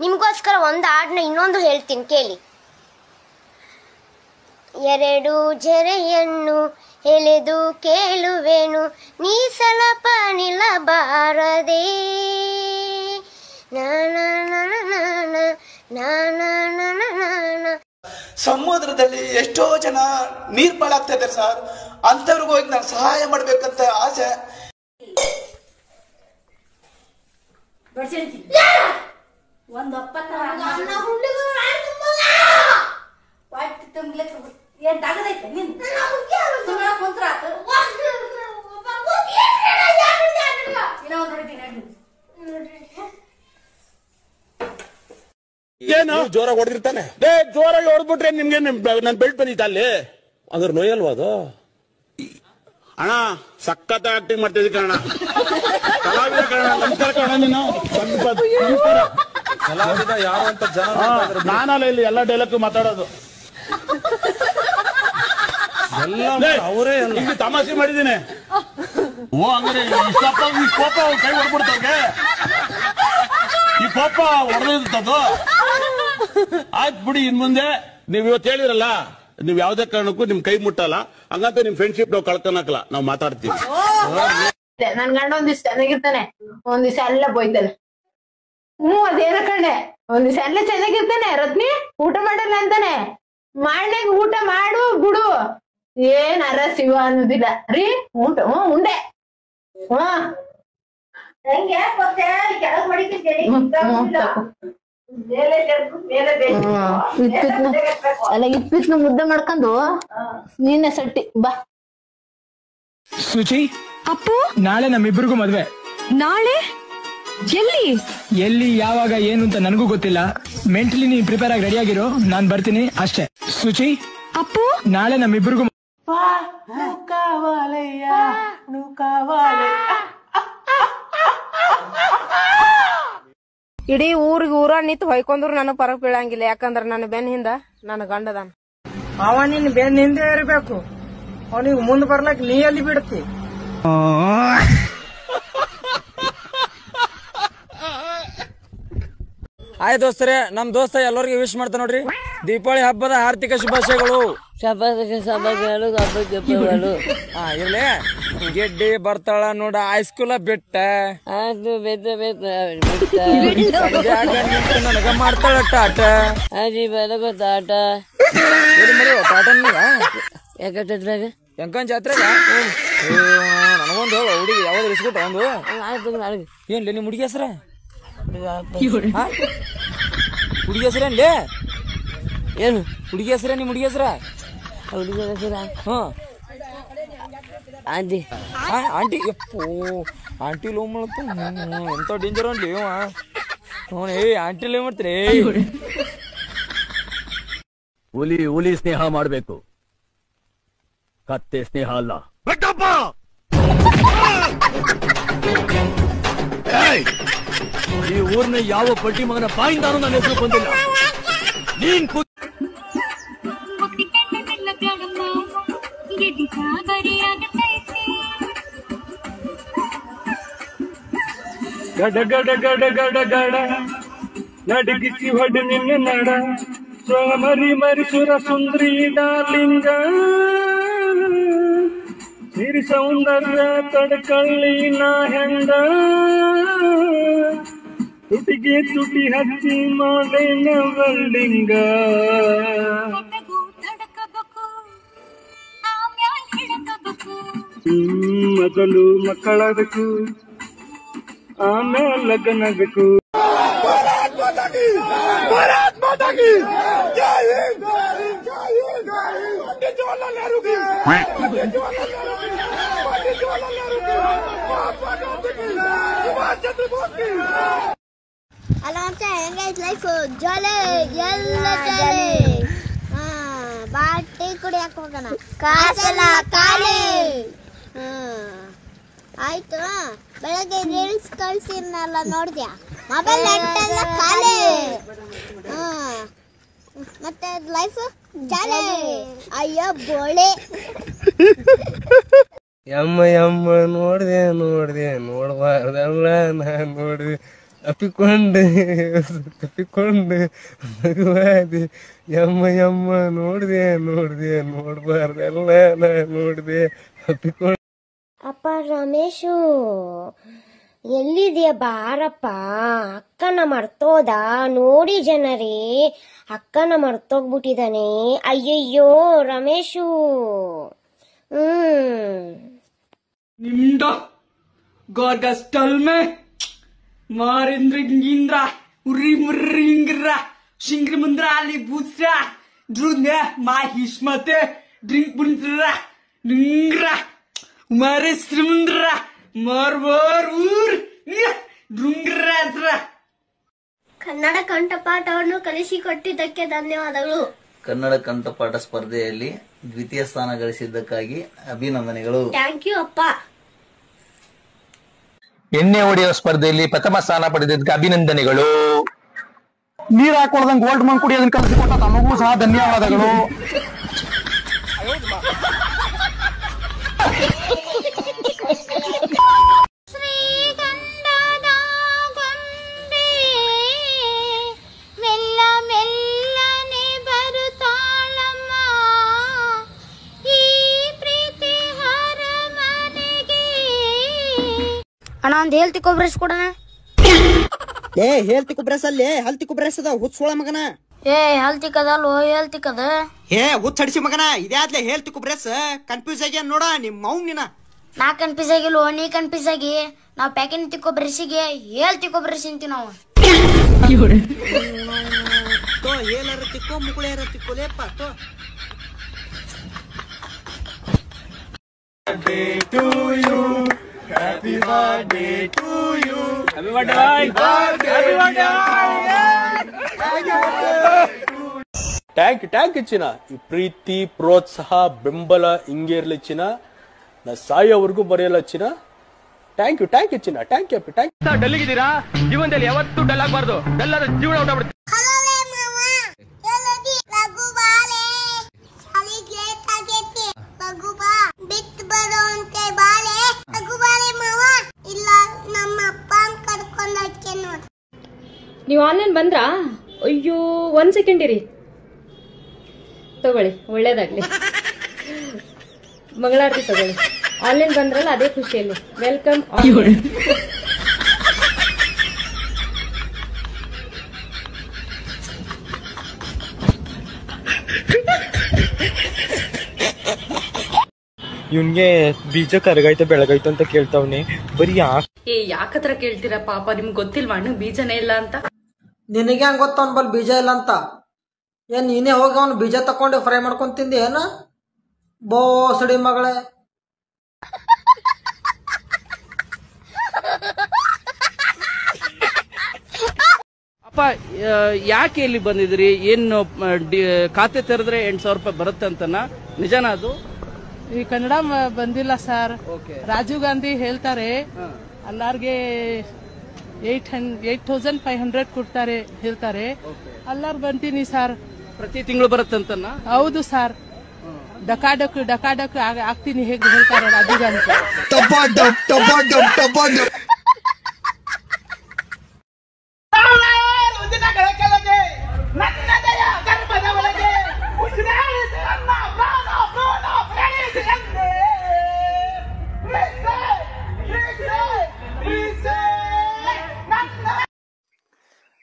ನಿಮಗೋಸ್ಕರ ಒಂದು ಹಾಡನ್ನ ಇನ್ನೊಂದು ಹೇಳ್ತೀನಿ ಕೇಳಿ. ಎರಡು ಜರೆಯನ್ನು ಎಳೆದು ಕೇಳುವೆನು, ನೀ ಸ್ವಲ್ಪ ನಿಲ್ಲಬಾರದೆ. ಸಮುದ್ರದಲ್ಲಿ ಎಷ್ಟೋ ಜನ ನೀರ್ ಪಾಳಾಗ್ತಾ ಇದ್ದಾರೆ ಸರ್. ಅಂತವ್ರಿಗೂ ಹೋಗಿ ನಾನು ಸಹಾಯ ಮಾಡ್ಬೇಕಂತ ಆಸೆ. ಏನು ಜೋರಾಗಿ ಹೊಡೆದಿರ್ತಾನೆ. ಜೋರಾಗಿ ಹೊಡೆದ್ಬಿಟ್ರೆ ನಿಮ್ಗೆ ನನ್ ಬೆಲ್ಟ್ ಬಂದಿತ್ತ ಅಲ್ಲಿ ಅದ್ರ ನೋಯಲ್ವಾ ಅದು? ಅಣ್ಣ ಸಖತ್ ಆಕ್ಟಿಂಗ್ ಮಾಡ್ತಿದ್ದಿ ಕಣ. ಕಲಾವಿದ ಕಣ. ನಮಸ್ಕಾರ ಕಣ. ನೀನು ಕಲಾವಿದ ಯಾರು ಅಂತ ಜನ ನಾನಲ್ಲ ಇಲ್ಲಿ ಎಲ್ಲ ಡೈಲಾಗ್ ಮಾತಾಡೋದು. ಅವರೇ ಇಲ್ಲಿ ತಮಾಷೆ ಮಾಡಿದ್ದೀನಿ. ಓ ಹಂಗಾರೆ ಈ ಕೋಪ ಕೈ ಹೊಡ್ಬಿಡ್ತಾವೆ. ಈ ಕೋಪ ಹೊಡೆದಿರ್ತದು. ಆಯ್ತು ಬಿಡಿ, ಇನ್ ಮುಂದೆ ನೀವ್ ಇವತ್ತು ಹೇಳಿರಲ್ಲ, ನೀವ್ ಯಾವ್ದೇ ಕಾರಣಕ್ಕೂ ನಿಮ್ ಕೈ ಮುಟ್ಟಲ್ಲ. ಹಂಗಂತ ನಿಮ್ ಫ್ರೆಂಡ್ಶಿಪ್ ನಾವು ಕಳ್ಕೊಳಕಲ್ಲ, ನಾವ್ ಮಾತಾಡ್ತೀವಿ. ನನ್ ಗಂಡ ಒಂದಿವ್ಸ ಚೆನ್ನಾಗಿರ್ತಾನೆ, ಒಂದಿವ್ಸ ಎಲ್ಲ ಬೋಯ್ತಾನೆ. ಅದೇನ ಕಣೆ, ಒಂದಿವ್ಸ ಎಲ್ಲ ಚೆನ್ನಾಗಿರ್ತಾನೆ. ರತ್ನಿ ಊಟ ಮಾಡಲ್ಲ ಅಂತಾನೆ, ಮಾಡ್ನಾಗ ಊಟ ಮಾಡು ಬಿಡು, ಏನ್ ಅರ ಶಿವ ಅನ್ನೋದಿಲ್ಲ ರೀ. ಉಂಡೆ ಅಲ್ಲ ಇತ್ಪಿತ್ನ ಮುದ್ದೆ ಮಾಡ್ಕೊಂಡು ನೀನೆ ಸಟ್ಟಿ ಬಾ. ಸುಚಿ ಅಪ್ಪು, ನಾಳೆ ನಮ್ಮಿಬ್ರಿಗೂ ಮದ್ವೆ. ನಾಳೆ ಎಲ್ಲಿ ಎಲ್ಲಿ ಯಾವಾಗ ಏನು ಅಂತ ನನಗೂ ಗೊತ್ತಿಲ್ಲ. ಮೆಂಟಲಿ ನೀನ್ ಪ್ರಿಪೇರ್ ಆಗಿ ರೆಡಿ ಆಗಿರೋ, ನಾನ್ ಬರ್ತೀನಿ ಅಷ್ಟೇ. ಸುಚಿ ಅಪ್ಪು, ನಾಳೆ ನಮ್ಮಿಬ್ರಿಗೂ ಇಡೀ ಊರಿಗೆ ಊರ ನಿಂತು ಹೊಯ್ಕೊಂಡ್ರು ನನಗ್ ಪರಕ್ ಬೀಳಂಗಿಲ್ಲ. ಯಾಕಂದ್ರ ನನ್ನ ಬೆನ್ ಹಿಂದ ನನ್ನ ಗಂಡದಾನ. ಅವ ನಿನ್ ಬೆನ್ ಹಿಂದೆ ಇರ್ಬೇಕು, ಅವನಿಗೆ ಮುಂದ್ ಬರ್ಲಕ್ ನೀ ಎಲ್ಲಿ ಬಿಡ್ತಿ? ಆಯ್ ದೋಸ್ತರೇ, ನಮ್ ದೋಸ್ತ ಎಲ್ಲರಿಗೂ ವಿಶ್ ಮಾಡ್ತಾ ನೋಡ್ರಿ. ದೀಪಾವಳಿ ಹಬ್ಬದ ಆರ್ಥಿಕ ಶುಭಾಶಯಗಳು. ಇರ್ಲಿ, ಗೆಡ್ಡಿ ಬರ್ತಾಳ ನೋಡ ಹೈಸ್ಕೂಲ ಬಿಟ್ಟ ನನಗ ಮಾಡ್ತಾಳ ಟಾಟ. ಎಂಕನ್ ಜಾತ್ರೆಗ ನನಗೊಂದು ಹುಡುಗಿ ಯಾವ್ದು ಇಸ್ಕೊಟ್ಟ ಒಂದು. ಏನ್ಲಿ ನಿಮ್ ಹುಡುಗಿ ಹೆಸ್ರ? ಹುಡುಗಿ ಹೆಸ್ರೇನ್ಲಿ? ಏನು ಹುಡುಗಿ ಹೆಸ್ರ? ನಿಮ್ ಹುಡುಗಿ ಹೆಸ್ರ? ಹುಡುಗಿ ಹೆಸರ ಆಂಟಿ. ಆಂಟಿ ಎಪ್ಪೋ ಆಂಟಿ ಲವ್ ಮಾಡತ್ತ ಎಂತ ಡೇಂಜರ್ ಅನ್ಲಿ ಇವ. ಏ ಆಂಟಿ ಲವ್ ಮಾಡ್ತೀರಿ? ಹುಲಿ ಹುಲಿ ಸ್ನೇಹ ಮಾಡ್ಬೇಕು, ಕತ್ತೆ ಸ್ನೇಹ ಅಲ್ಲ. ಈ ಊರ್ನ ಯಾವ ಪಟ್ಟಿ ಮಗನ ಬಾಯಿಂದಾನು ನನ್ನ ಹೆಸರು ಬಂದಿಲ್ಲ. ನೀನ್ ಗಡ ಗಡ ಗಡ ಗಡ ಗಡ ನಡಗಿಸಿ ಹೊಡೆ ನಿನ್ನ ನಡ ಸೋಮರಿ ಮರಿಸುರ ಸುಂದ್ರಿ ಡಾರ್ಲಿಂಗ ಸಿರಿ ಸೌಂದರ್ಯ ತಡಕಳ್ಳಿ ನಾ ಹೆಂಡ ತುಟಿಗೆ ತುಟಿ ಹಚ್ಚಿ ಮಾಡೇನ ಬಳ್ಳಿಂಗ ಮೊದಲು ಮಕ್ಕಳಾಗಬೇಕು ಆಮೇಲೆ ಲಗ್ನಾಗಬೇಕು. ಅಲ್ಲ ಅಂತ ಹೆಂಗೈತ್ ಲೈಫ್? ಜಾಲಿ ಎಲ್ಲ ಜಾಲಿ. ಬಾಟಿ ಕುಡಿಯಕ್ ಹೋಗೋಣ, ಕಾಸೆಲ್ಲ ಖಾಲಿ. ಆಯ್ತು, ಬೆಳಗ್ಗೆ ರೀಲ್ಸ್ ಕಳ್ಸಿರ್ನಲ್ಲ ನೋಡ್ದ್ಯಾ? ಮೊಬೈಲ್ ನೆಟ್ ಎಲ್ಲ ಖಾಲಿ. ಮತ್ತೆ ಲೈಫ್ ಜಾಲಿ. ಅಯ್ಯೋ ಬೋಳೆ. ಯಮ್ಮ ಯಮ್ಮ ನೋಡ್ದೆ ನೋಡ್ದೆ ನೋಡ್ಬಾರ್ದಲ್ಲ ನಾನ್ ನೋಡ್ದೆ ಅಪ್ಪಿಕೊಂಡು ಮಗುವಾದೆ ಯಮ್ಮ ನೋಡ್ದೆ ನೋಡ್ಬಾರ್ದೆಲ್ಲ ನೋಡ್ದೆ ಅಪ್ಪಿಕೊಂಡು. ಅಪ್ಪ ರಮೇಶು ಎಲ್ಲಿದೆಯಾ ಬಾರಪ್ಪ, ಅಕ್ಕನ ಮರ್ತೋದ ನೋಡಿ ಜನರೇ, ಅಕ್ಕನ ಮರ್ತೋಗ್ಬಿಟ್ಟಿದಾನೆ. ಅಯ್ಯಯ್ಯೋ ರಮೇಶು. ನಿಮ್ದ ಗೋರ್ಗಸ್ಟಲ್ ಮೇ ಮಾರಿಂದ್ರಿಂಗಿಂದ್ರ ಉರಿ ಮುರ್ರಿಂಗ್ರ ಶಿಂಗ್ರ ಮುಂದ್ರ ಅಲ್ಲಿ ಬೂಸ್ರ ಡ್ರುಂದ ಮಾ ಹಿಷ್ಮತೆ ಡ್ರಿಂಕ್ ಬುಂದ್ರ ಡ್ರಿಂಗ್ರ ಮಾರೆ ಶ್ರೀಮುಂದ್ರ ಮಾರ್ವಾರ್ ಊರ್ ಡ್ರುಂಗ್ರ. ಕನ್ನಡ ಕಂಠಪಾಠವನ್ನು ಕಲಿಸಿಕೊಟ್ಟಿದ್ದಕ್ಕೆ ಧನ್ಯವಾದಗಳು. ಕನ್ನಡ ಕಂಠಪಾಠ ಸ್ಪರ್ಧೆಯಲ್ಲಿ ದ್ವಿತೀಯ ಸ್ಥಾನ ಗಳಿಸಿದ್ದಕ್ಕಾಗಿ ಅಭಿನಂದನೆಗಳು. ಥ್ಯಾಂಕ್ ಯು ಅಪ್ಪ. ಎಣ್ಣೆ ಹೊಡೆಯುವ ಸ್ಪರ್ಧೆಯಲ್ಲಿ ಪ್ರಥಮ ಸ್ಥಾನ ಪಡೆದಿದ್ದಕ್ಕೆ ಅಭಿನಂದನೆಗಳು. ನೀರ್ ಹಾಕೊಳ್ಳದಂಗ್ ಗೋಲ್ಡ್ ಮನ್ ಕುಡಿಯೋದನ್ನ ಕಲಿಸಿಕೊಟ್ಟ ತಮಗೂ ಸಹ ಧನ್ಯವಾದಗಳು. ಅಣ್ಣ ಒಂದ್ ಹೇಳ್ತಿಕೊ ಬ್ರಷ್ ಕೊಡಣ. ಏ ಹೇಳ್ತಿಕೊ ಬ್ರಷ್ ಅಲ್ಲಿ ಹಲ್ತಿಕೊ ಬ್ರಷ್ ಅದ ಹುಚ್ಚೋಳ ಮಗನ. ಏ ಹಲ್ತಿಕದಲ್ವ ಹೇಳ್ತಿಕದ. ಏ ಹುಚ್ಚಡಿಸಿ ಮಗನ ಇದ್ಯಾದ್ಲೆ ಹೇಳ್ತಿಕೊ ಬ್ರಷ್ ಕನ್ಫ್ಯೂಸ್ ಆಗ್ಯಾನ ನೋಡ ನಿಮ್ಮ ಮೌನಿನ. ನಾ ಕನ್ಫ್ಯೂಸ್ ಆಗಿಲ್ವ ನೀ ಕನ್ಫ್ಯೂಸ್ ಆಗಿ. ನಾವ್ ಪ್ಯಾಕೆಟ್ ತಿಕ್ಕೋ ಬ್ರಷ್ಗೆ ಹೇಳ್ತಿಕೊ ಬ್ರಷ್ ಅಂತೀವಿ ನಾವು. ಏನಾರ ತಿಕ್ಕೋ ಮುಗುಳ ಯಾರ ತಿಕ್ಕೋಲೇಪ್ಪ ತೋ. Happy birthday to you. Happy birthday. Happy birthday. Tank ಚಿನ್ನ. ಈ ಪ್ರೀತಿ ಪ್ರೋತ್ಸಾಹ ಬೆಂಬಲ ಹಿಂಗೆ ಇರ್ಲಿ ಚಿನ್ನ, ನಾ ಸಾಯೋವರೆಗೂ ಬರೆಯಲ್ಲ ಚಿನ್ನ. ಥ್ಯಾಂಕ್ ಯು ಚಿನ್ನ. Thank you. ಡಲ್ ಆಗಿದ್ದೀರಾ? ಜೀವನದಲ್ಲಿ ಯಾವತ್ತೂ ಡಲ್ ಆಗಬಾರ್ದು. ಡಲ್ ಆದ್ರೆ ಜೀವನ ಹೊರಟೋಗ್ಬಿಡುತ್ತೆ. ನೀವು ಆನ್ಲೈನ್ ಬಂದ್ರಾ? ಅಯ್ಯೋ 1 ಸೆಕೆಂಡ್ ಇರಿ, ತಗೊಳ್ಳಿ, ಒಳ್ಳೇದಾಗ್ಲಿ. ಮಂಗಳಾರತಿ ತಗೊಳ್ಳಿ. ಆನ್ಲೈನ್ ಬಂದ್ರಲ್ಲ ಅದೇ ಖುಷಿಯಲ್ಲಿ. ವೆಲ್ಕಮ್. ಇವ್ನ್ಗೆ ಬೀಜ ಕರಗಾಯ್ತು ಬೆಳಗಾಯ್ತು ಅಂತ ಕೇಳ್ತಾವ್ನಿ. ಬರೀ ಯಾಕತ್ರ ಕೇಳ್ತೀರಾ ಪಾಪ, ನಿಮ್ಗೆ ಗೊತ್ತಿಲ್ವಾ ಅಣ್ಣ ಬೀಜನೇ ಇಲ್ಲ ಅಂತ? ನಿನಗೆ ಹಂಗ ಗೊತ್ತ ಅವ್ನ ಬಲ್ ಬೀಜ ಇಲ್ಲ ಅಂತ? ಏನ್ ನೀನೇ ಹೋಗಿ ಅವ್ನು ಬೀಜ ತಕೊಂಡು ಫ್ರೈ ಮಾಡ್ಕೊಂಡ್ ತಿಂದಿ ಏನ? ಬೋಸಡಿ ಮಗಳೇ. ಅಪ್ಪ ಯಾಕೆ ಇಲ್ಲಿ ಬಂದಿದ್ರಿ? ಏನು ಖಾತೆ ತೆರೆದ್ರೆ 8,000 ರೂಪಾಯಿ ಬರುತ್ತೆ ಅಂತನಾ? ನಿಜಾನ ಅದು? ಈ ಕನ್ನಡ ಬಂದಿಲ್ಲ ಸರ್. ರಾಜೀವ್ ಗಾಂಧಿ ಹೇಳ್ತಾರೆ ಎಲ್ಲಾರ್ಗೆ 8,500 ಕೊಡ್ತಾರೆ ಹೇಳ್ತಾರೆ. ಎಲ್ಲಾರು ಬಂತೀನಿ ಸರ್. ಪ್ರತಿ ತಿಂಗಳು ಬರುತ್ತಂತನ? ಹೌದು ಸರ್. ಡಕಾಡಕ್ ಆಗ್ತೀನಿ ಹೇಗೆ ಹೇಳ್ತಾರೆ ರಾಜೀವ್ ಗಾಂಧಿ.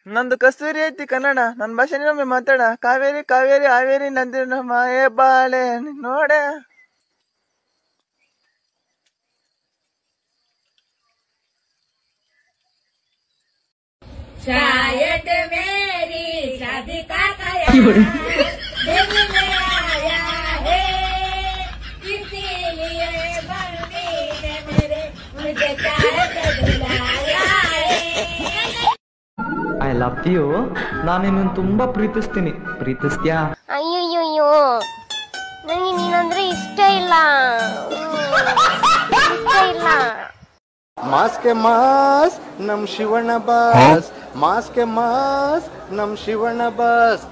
ನಂದು ಕಸ್ತೂರಿ ಐತಿ ಕನ್ನಡ, ನನ್ನ ಭಾಷೆ ನಮ್ಮೆ ಮಾತಾಡ. ಕಾವೇರಿ ಕಾವೇರಿ ಹಾವೇರಿ ನಂದಿನ ಮಾಯೇ ಬಾಳೆ ನೋಡೆ. शायद मेरी शादी का कयास दिल में आया है, इसीलिए बंदी ने मेरे मुझे चाहत बुलाया है. I love you. ನಾನು ನಿನ್ನನ್ನು ತುಂಬಾ ಪ್ರೀತಿಸ್ತೀನಿ. ಪ್ರೀತಿಸ್ತೀಯಾ? ಅಯ್ಯಯ್ಯೋ, ನನಗೆ ನೀನಂದ್ರೆ ಇಷ್ಟ ಇಲ್ಲ. ಮಾಸ್ಕೆ ಮಾಸ್ ನಮ್ ಶಿವಣ್ಣ ಬಾಸ್, ಮಾಸ್ಕೆ ಮಾಸ್ ನಮ್ ಶಿವಣ್ಣ ಬಾಸ್.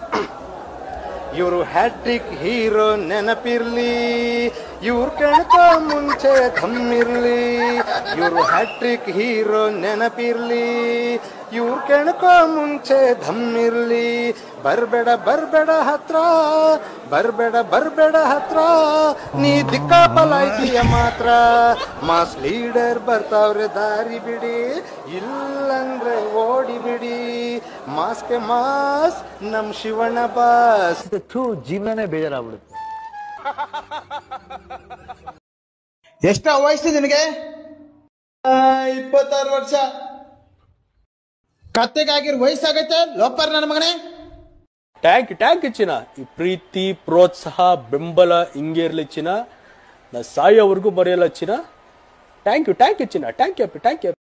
ಇವರು ಹ್ಯಾಟ್ರಿಕ್ ಹೀರೋ ನೆನಪಿರ್ಲಿ, ಇವ್ರು ಕಣ್ಕೋ ಮುಂಚೆ ಥಮ್ಮಿರ್ಲಿ. ಇವರು ಹ್ಯಾಟ್ರಿಕ್ ಹೀರೋ ನೆನಪಿರ್ಲಿ, ಇವ್ರು ಕೆಣಕೋ ಮುಂಚೆ ಧಮ್ಮಿರ್ಲಿ. ಬರ್ಬೇಡ ಬರ್ಬೇಡ ಹತ್ರ, ಬರ್ಬೇಡ ಹತ್ರ, ನೀ ದಿಕ್ಕಾಪಲಾಯ್ತೀಯ ಮಾತ್ರ. ಮಾಸ್ ಲೀಡರ್ ಬರ್ತಾವ್ರೆ ದಾರಿ ಬಿಡಿ, ಇಲ್ಲಂದ್ರೆ ಓಡಿ ಬಿಡಿ. ಮಾಸ್ಗೆ ಮಾಸ್ ನಮ್ ಶಿವಣ್ಣ ಬಾಸ್. ಜೀವನನೇ ಬೇಜಾರಾಗ್ಬಿಡುತ್ತೆ. ಎಷ್ಟ ವಯಸ್ಸು ನಿನಗೆ? 26 ವರ್ಷ. ಕತ್ತೆಗಾಗಿರೋ ವಯಸ್ಸಾಗೈತೆ ಲೋಪರ್ ನನ್ನ ಮಗನೇ. ಟ್ಯಾಂಕ್ ಯು ಚಿನ್ನ. ಈ ಪ್ರೀತಿ ಪ್ರೋತ್ಸಾಹ ಬೆಂಬಲ ಹಿಂಗೆ ಇರ್ಲಿ ಚಿನ್ನ. ನಾ ಸಾಯೋವರೆಗೂ ಮರೆಯಲ್ಲ ಚಿನ್ನ. ಥ್ಯಾಂಕ್ ಯು ಚಿನ್ನ. Thank you.